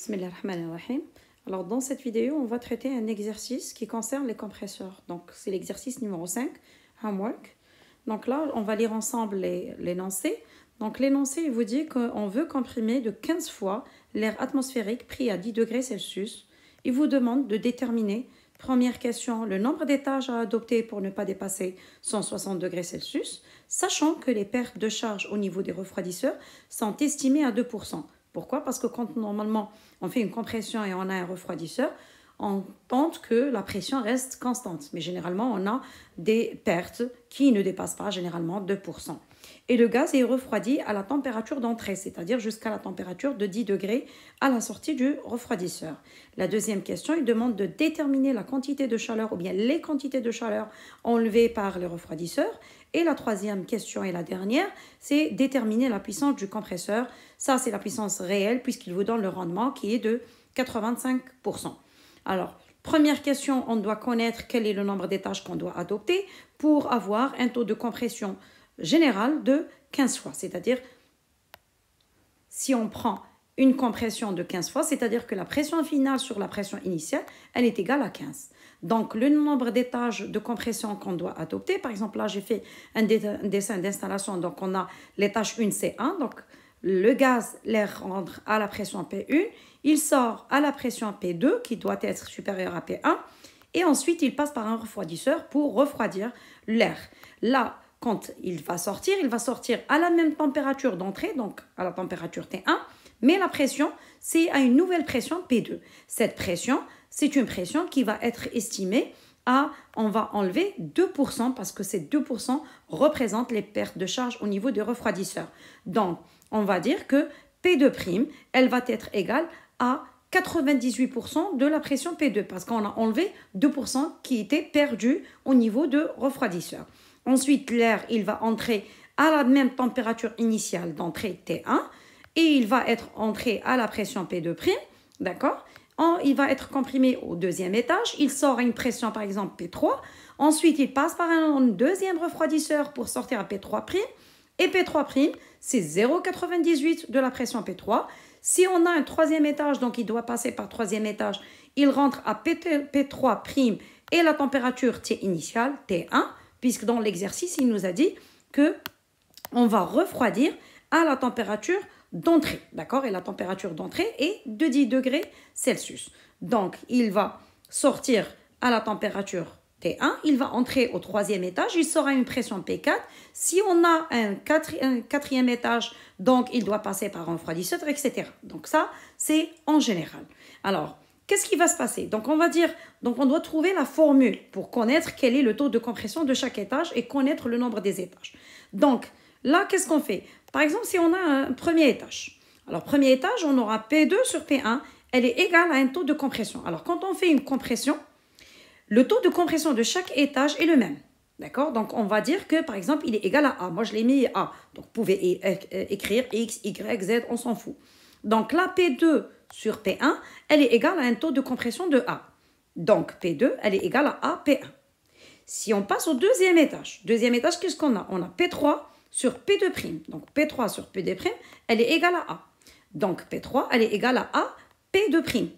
Bismillahirrahmanirrahim. Alors, dans cette vidéo, on va traiter un exercice qui concerne les compresseurs. Donc, c'est l'exercice numéro 5, Homework. Donc là, on va lire ensemble l'énoncé. Donc, l'énoncé, il vous dit qu'on veut comprimer de 15 fois l'air atmosphérique pris à 10 degrés Celsius. Il vous demande de déterminer, première question, le nombre d'étages à adopter pour ne pas dépasser 160 degrés Celsius, sachant que les pertes de charge au niveau des refroidisseurs sont estimées à 2%. Pourquoi? Parce que quand normalement on fait une compression et on a un refroidisseur, on tente que la pression reste constante. Mais généralement, on a des pertes qui ne dépassent pas généralement 2%. Et le gaz est refroidi à la température d'entrée, c'est-à-dire jusqu'à la température de 10 degrés à la sortie du refroidisseur. La deuxième question, il demande de déterminer la quantité de chaleur ou bien les quantités de chaleur enlevées par le refroidisseur. Et la troisième question et la dernière, c'est déterminer la puissance du compresseur. Ça, c'est la puissance réelle puisqu'il vous donne le rendement qui est de 85%. Alors, première question, on doit connaître quel est le nombre d'étages qu'on doit adopter pour avoir un taux de compression général de 15 fois. C'est-à-dire, si on prend une compression de 15 fois, c'est-à-dire que la pression finale sur la pression initiale, elle est égale à 15. Donc, le nombre d'étages de compression qu'on doit adopter, par exemple, là, j'ai fait un dessin d'installation. Donc, on a l'étage 1, c'est 1. Donc, le gaz, l'air rentre à la pression P1. Il sort à la pression P2, qui doit être supérieure à P1. Et ensuite, il passe par un refroidisseur pour refroidir l'air. Là, quand il va sortir à la même température d'entrée, donc à la température T1, mais la pression, c'est à une nouvelle pression P2. Cette pression, c'est une pression qui va être estimée à, on va enlever 2% parce que ces 2% représentent les pertes de charge au niveau des refroidisseurs. Donc, on va dire que P2', elle va être égale à 98% de la pression P2 parce qu'on a enlevé 2% qui était perdu au niveau de refroidisseur. Ensuite, l'air, il va entrer à la même température initiale d'entrée T1 et il va être entré à la pression P2', d'accord? Il va être comprimé au deuxième étage, il sort à une pression par exemple P3, ensuite il passe par un deuxième refroidisseur pour sortir à P3', et P3', c'est 0,98 de la pression P3. Si on a un troisième étage, donc il doit passer par troisième étage, il rentre à P3' et la température T initiale, T1, puisque dans l'exercice, il nous a dit qu'on va refroidir à la température d'entrée, d'accord? Et la température d'entrée est de 10 degrés Celsius. Donc, il va sortir à la température T1, il va entrer au troisième étage, il sera à une pression P4. Si on a un quatrième étage, donc il doit passer par un refroidisseur, etc. Donc ça, c'est en général. Alors, qu'est-ce qui va se passer? Donc, on va dire, donc on doit trouver la formule pour connaître quel est le taux de compression de chaque étage et connaître le nombre des étages. Donc, là, qu'est-ce qu'on fait? Par exemple, si on a un premier étage. Alors, premier étage, on aura P2 sur P1, elle est égale à un taux de compression. Alors, quand on fait une compression, le taux de compression de chaque étage est le même. D'accord? Donc, on va dire que, par exemple, il est égal à A. Moi, je l'ai mis A. Donc, vous pouvez écrire X, Y, Z, on s'en fout. Donc, la P2 sur P1, elle est égale à un taux de compression de A. Donc, P2, elle est égale à A, P1. Si on passe au deuxième étage, qu'est-ce qu'on a? On a P3 sur P2'. Donc, P3 sur P2', elle est égale à A. Donc, P3, elle est égale à A, P2'.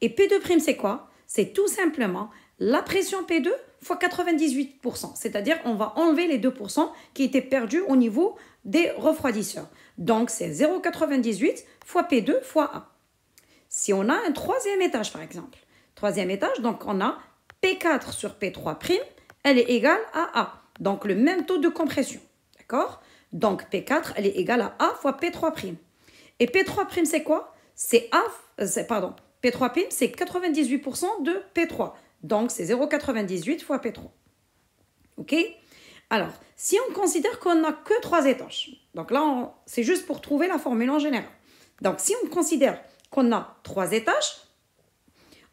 Et P2', c'est quoi? C'est tout simplement la pression P2 fois 98%. C'est-à-dire, on va enlever les 2% qui étaient perdus au niveau des refroidisseurs. Donc, c'est 0,98 fois P2 fois A. Si on a un troisième étage, par exemple, troisième étage, donc on a P4 sur P3', elle est égale à A. Donc, le même taux de compression. D'accord? Donc, P4, elle est égale à A fois P3'. Et P3', c'est quoi? C'est P3', c'est 98% de P3. Donc, c'est 0,98 fois P3. OK? Alors, si on considère qu'on n'a que 3 étages, donc là, c'est juste pour trouver la formule en général. Donc, si on considère qu'on a 3 étages,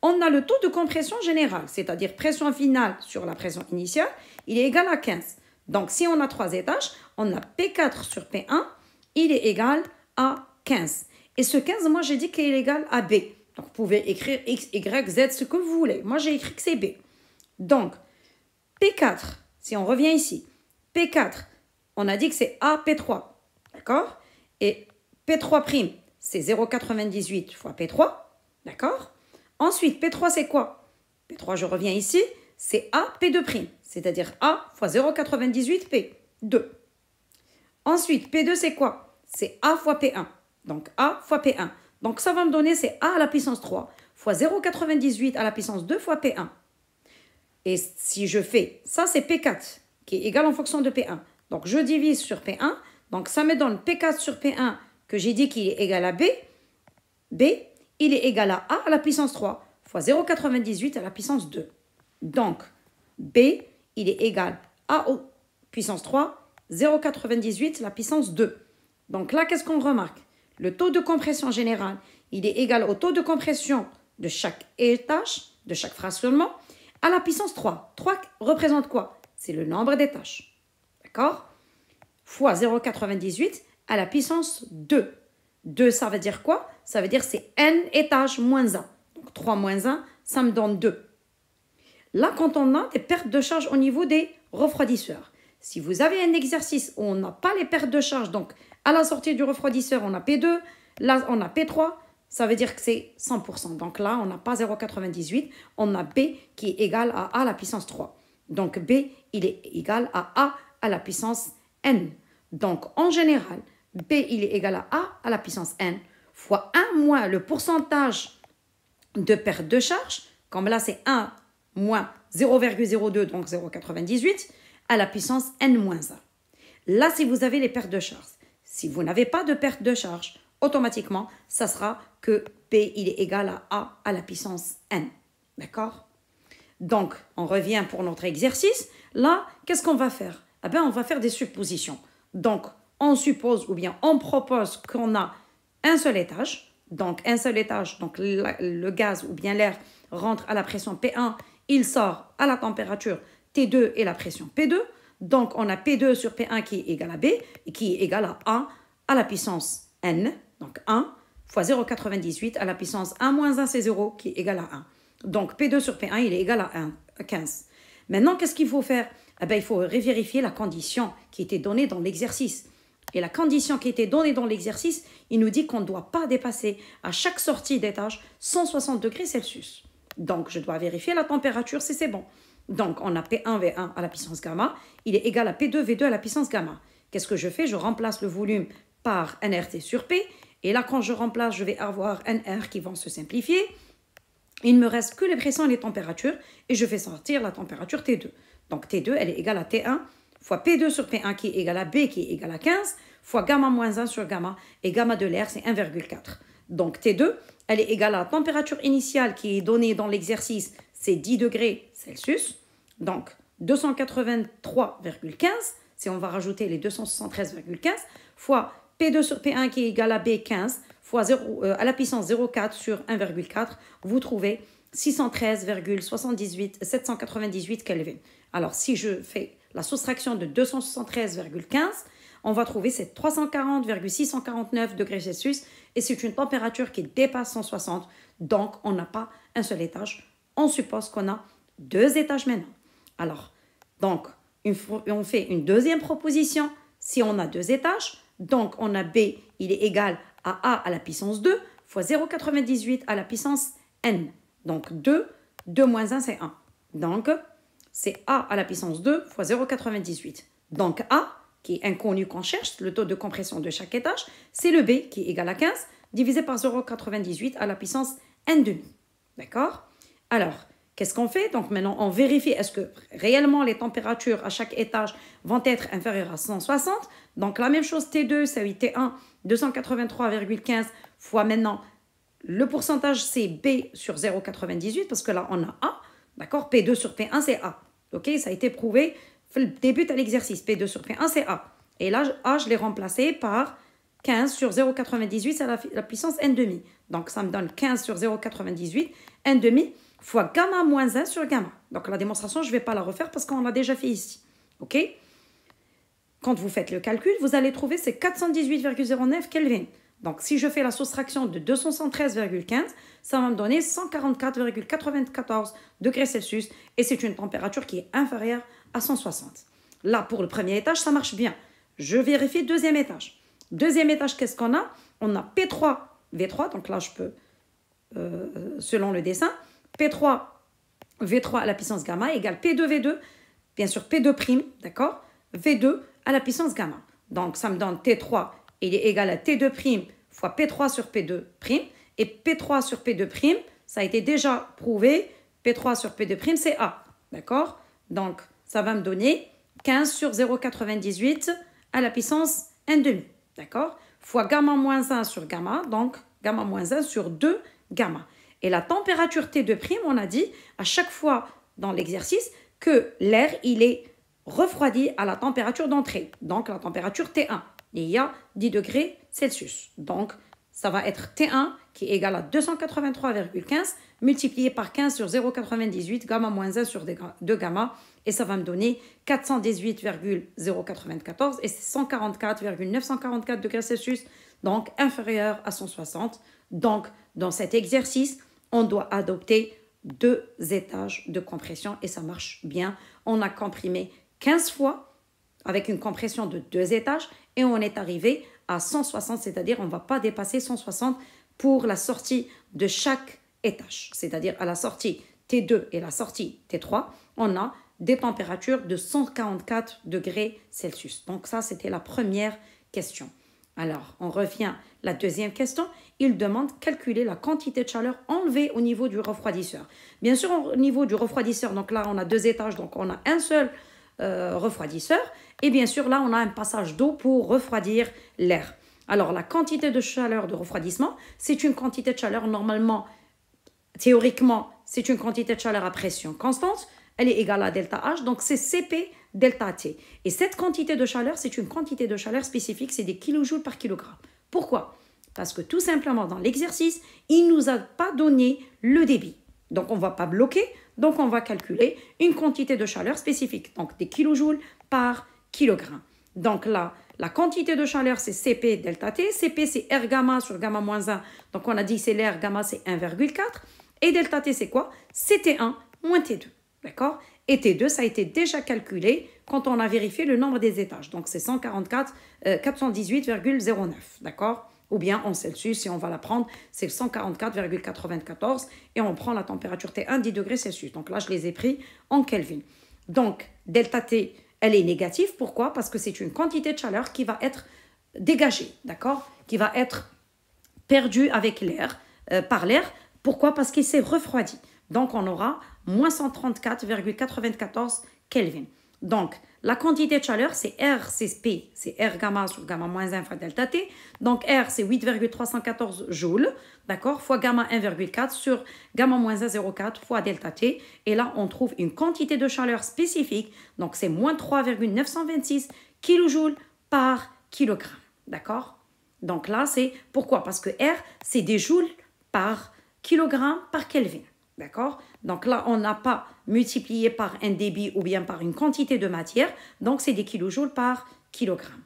on a le taux de compression général, c'est-à-dire pression finale sur la pression initiale, il est égal à 15. Donc, si on a 3 étages, on a P4 sur P1, il est égal à 15. Et ce 15, moi, j'ai dit qu'il est égal à B. Donc, vous pouvez écrire X, Y, Z, ce que vous voulez. Moi, j'ai écrit que c'est B. Donc, P4, si on revient ici, P4, on a dit que c'est A, P3. D'accord? Et P3', c'est 0,98 fois P3. D'accord? Ensuite, P3, c'est quoi? P3, je reviens ici, c'est A P2', c'est-à-dire A fois 0,98 P2. Ensuite, P2, c'est quoi? C'est A fois P1. Donc, A fois P1. Donc, ça va me donner, c'est A à la puissance 3 fois 0,98 à la puissance 2 fois P1. Et si je fais, ça, c'est P4, qui est égal en fonction de P1. Donc, je divise sur P1. Donc, ça me donne P4 sur P1, que j'ai dit qu'il est égal à B. B, il est égal à la puissance 3 fois 0,98 à la puissance 2. Donc, B, il est égal à A puissance 3, 0,98 la puissance 2. Donc là, qu'est-ce qu'on remarque? Le taux de compression général, il est égal au taux de compression de chaque étage, de chaque fractionnement, à la puissance 3. 3 représente quoi? C'est le nombre d'étages. D'accord? Fois 0,98 à la puissance 2. 2, ça veut dire quoi? Ça veut dire c'est n étages moins 1. Donc 3 moins 1, ça me donne 2. Là, quand on a des pertes de charge au niveau des refroidisseurs, si vous avez un exercice où on n'a pas les pertes de charge, donc à la sortie du refroidisseur, on a P2, là, on a P3, ça veut dire que c'est 100%. Donc là, on n'a pas 0,98, on a B qui est égal à A à la puissance 3. Donc B, il est égal à A à la puissance N. Donc en général, B, il est égal à A à la puissance N fois 1 moins le pourcentage de perte de charge, comme là c'est 1 moins 0,02, donc 0,98, à la puissance N-1. Là, si vous avez les pertes de charge, si vous n'avez pas de perte de charge, automatiquement, ça sera que P, il est égal à A la puissance N. D'accord? Donc, on revient pour notre exercice. Là, qu'est-ce qu'on va faire? Eh bien, on va faire des suppositions. Donc, on suppose ou bien on propose qu'on a un seul étage. Donc, un seul étage, donc le gaz ou bien l'air rentre à la pression P1, il sort à la température T2 et la pression P2. Donc, on a P2 sur P1 qui est égal à B et qui est égal à 1 à la puissance N. Donc, 1 fois 0,98 à la puissance 1 moins 1, c'est 0 qui est égal à 1. Donc, P2 sur P1, il est égal à 15. Maintenant, qu'est-ce qu'il faut faire? Eh bien, il faut vérifier la condition qui était donnée dans l'exercice. Et la condition qui était donnée dans l'exercice, il nous dit qu'on ne doit pas dépasser à chaque sortie d'étage 160 degrés Celsius. Donc, je dois vérifier la température si c'est bon. Donc, on a P1V1 à la puissance gamma. Il est égal à P2V2 à la puissance gamma. Qu'est-ce que je fais? Je remplace le volume par nRT sur P. Et là, quand je remplace, je vais avoir nR qui vont se simplifier. Il ne me reste que les pressions et les températures. Et je fais sortir la température T2. Donc, T2, elle est égale à T1 fois P2 sur P1 qui est égal à B qui est égal à 15 fois gamma moins 1 sur gamma. Et gamma de l'air, c'est 1,4. Donc, T2, elle est égale à la température initiale qui est donnée dans l'exercice, c'est 10 degrés Celsius. Donc, 283,15, si on va rajouter les 273,15, fois P2 sur P1 qui est égal à B, 15, fois 0, à la puissance 0,4 sur 1,4, vous trouvez 613,798 Kelvin. Alors, si je fais la soustraction de 273,15, on va trouver c'est 340,649 degrés Celsius et c'est une température qui dépasse 160. Donc, on n'a pas un seul étage. On suppose qu'on a 2 étages maintenant. Alors, donc, on fait une deuxième proposition. Si on a 2 étages, donc on a B, il est égal à A à la puissance 2 fois 0,98 à la puissance N. Donc, 2 moins 1, c'est 1. Donc, c'est A à la puissance 2 fois 0,98. Donc, A, qui est inconnu qu'on cherche, le taux de compression de chaque étage, c'est le B qui est égal à 15 divisé par 0,98 à la puissance N². D'accord? Alors, qu'est-ce qu'on fait? Donc maintenant, on vérifie est-ce que réellement les températures à chaque étage vont être inférieures à 160. Donc la même chose, T2, c'est T1, 283,15 fois maintenant, le pourcentage c'est B sur 0,98 parce que là on a A. D'accord? P2 sur P1, c'est A. Ok? Ça a été prouvé. Le début à l'exercice, P2 sur P1, c'est A. Et là, A, je l'ai remplacé par 15 sur 0,98, c'est la puissance N². Donc, ça me donne 15 sur 0,98, N² fois gamma moins 1 sur gamma. Donc, la démonstration, je ne vais pas la refaire parce qu'on l'a déjà fait ici. OK? Quand vous faites le calcul, vous allez trouver c'est 418,09 Kelvin. Donc, si je fais la soustraction de 213,15, ça va me donner 144,94 degrés Celsius et c'est une température qui est inférieure à 160. Là, pour le premier étage, ça marche bien. Je vérifie deuxième étage. Deuxième étage, qu'est-ce qu'on a? On a P3 V3, donc là je peux, selon le dessin, P3 V3 à la puissance gamma égale P2 V2, bien sûr P2', d'accord, V2 à la puissance gamma. Donc ça me donne T3, il est égal à T2' fois P3 sur P2', et P3 sur P2', ça a été déjà prouvé, P3 sur P2', c'est A, d'accord? Donc ça va me donner 15 sur 0,98 à la puissance n², d'accord? Fois gamma moins 1 sur gamma, donc gamma moins 1 sur 2 gamma. Et la température T2', on a dit à chaque fois dans l'exercice que l'air, il est refroidi à la température d'entrée, donc la température T1. Il y a 10 degrés Celsius. Donc, ça va être T1 qui est égal à 283,15 multiplié par 15 sur 0,98 gamma moins 1 sur 2 gamma. Et ça va me donner 418,094 et 144,944 degrés Celsius, donc inférieur à 160. Donc, dans cet exercice, on doit adopter 2 étages de compression et ça marche bien. On a comprimé 15 fois avec une compression de 2 étages et on est arrivé à 160, c'est-à-dire on ne va pas dépasser 160 pour la sortie de chaque étage. C'est-à-dire à la sortie T2 et la sortie T3, on a des températures de 144 degrés Celsius. Donc ça, c'était la première question. Alors, on revient à la deuxième question. Il demande de calculer la quantité de chaleur enlevée au niveau du refroidisseur. Bien sûr, au niveau du refroidisseur, donc là, on a 2 étages, donc on a un seul refroidisseur. Et bien sûr, là, on a un passage d'eau pour refroidir l'air. Alors, la quantité de chaleur de refroidissement, c'est une quantité de chaleur normalement, théoriquement, c'est une quantité de chaleur à pression constante. Elle est égale à delta H, donc c'est Cp delta T. Et cette quantité de chaleur, c'est une quantité de chaleur spécifique, c'est des kilojoules par kilogramme. Pourquoi? Parce que tout simplement, dans l'exercice, il ne nous a pas donné le débit. Donc, on ne va pas bloquer, donc on va calculer une quantité de chaleur spécifique, donc des kilojoules par kilogramme. Donc là, la quantité de chaleur, c'est Cp delta T. Cp, c'est R gamma sur gamma moins 1. Donc, on a dit c'est l'air, gamma, c'est 1,4. Et delta T, c'est quoi? C'est T1 moins T2. D'accord? Et T2, ça a été déjà calculé quand on a vérifié le nombre des étages. Donc, c'est 418,09. D'accord? Ou bien en Celsius, si on va la prendre, c'est 144,94. Et on prend la température T1, 10 degrés Celsius. Donc là, je les ai pris en Kelvin. Donc, delta T, elle est négative. Pourquoi? Parce que c'est une quantité de chaleur qui va être dégagée. D'accord? Qui va être perdue avec l'air, par l'air. Pourquoi? Parce qu'il s'est refroidi. Donc, on aura moins 134,94 Kelvin. Donc, la quantité de chaleur, c'est R, c'est P, c'est R gamma sur gamma moins 1 fois delta T. Donc, R, c'est 8,314 joules, d'accord, fois gamma 1,4 sur gamma moins 1,04 fois delta T. Et là, on trouve une quantité de chaleur spécifique. Donc, c'est moins 3,926 kilojoules par kilogramme, d'accord? Donc là, c'est pourquoi? Parce que R, c'est des joules par kilogramme par Kelvin. D'accord? Donc là, on n'a pas multiplié par un débit ou bien par une quantité de matière. Donc, c'est des kilojoules par kilogramme.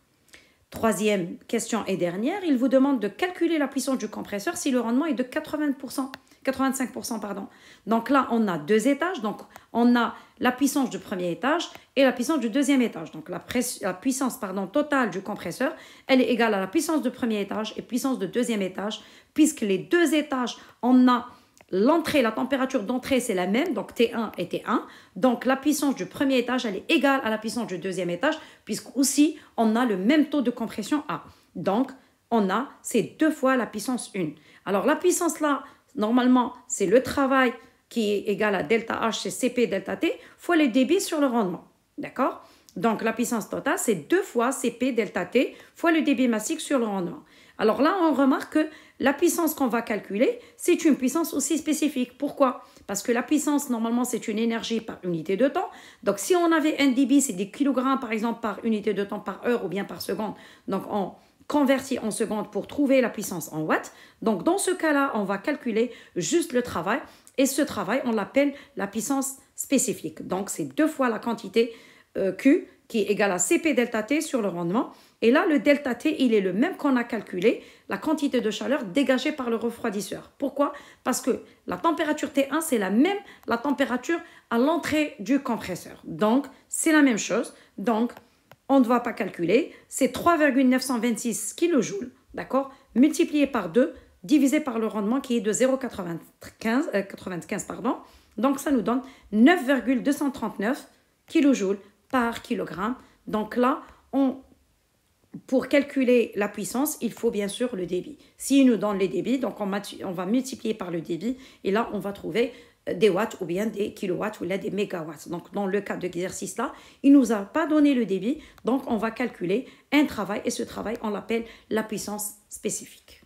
Troisième question et dernière, il vous demande de calculer la puissance du compresseur si le rendement est de 85%. Pardon. Donc là, on a 2 étages. Donc, on a la puissance du premier étage et la puissance du deuxième étage. Donc, la puissance totale du compresseur, elle est égale à la puissance du premier étage et puissance du deuxième étage, puisque les 2 étages, on a l'entrée, la température d'entrée, c'est la même, donc T1 et T1. Donc, la puissance du premier étage, elle est égale à la puissance du deuxième étage, puisqu'aussi, on a le même taux de compression A. Donc, c'est 2 fois la puissance 1. Alors, la puissance là, normalement, c'est le travail qui est égal à delta H, c'est Cp delta T, fois le débit sur le rendement. D'accord? Donc, la puissance totale, c'est 2 fois Cp delta T, fois le débit massique sur le rendement. Alors là, on remarque que la puissance qu'on va calculer, c'est une puissance aussi spécifique. Pourquoi? Parce que la puissance, normalement, c'est une énergie par unité de temps. Donc, si on avait un débit, c'est des kilogrammes, par exemple, par unité de temps, par heure ou bien par seconde. Donc, on convertit en secondes pour trouver la puissance en watts. Donc, dans ce cas-là, on va calculer juste le travail. Et ce travail, on l'appelle la puissance spécifique. Donc, c'est 2 fois la quantité Q qui est égale à Cp delta T sur le rendement. Et là, le delta T, il est le même qu'on a calculé, la quantité de chaleur dégagée par le refroidisseur. Pourquoi? Parce que la température T1, c'est la même la température à l'entrée du compresseur. Donc, c'est la même chose. Donc, on ne va pas calculer. C'est 3,926 kJ, d'accord, multiplié par 2 divisé par le rendement qui est de 0,95, pardon. Donc, ça nous donne 9,239 kJ par kilogramme. Donc là, pour calculer la puissance, il faut bien sûr le débit. S'il nous donne les débits, donc on va multiplier par le débit et là, on va trouver des watts ou bien des kilowatts ou là des mégawatts. Donc, dans le cas de l'exercice là, il ne nous a pas donné le débit, donc on va calculer un travail et ce travail, on l'appelle la puissance spécifique.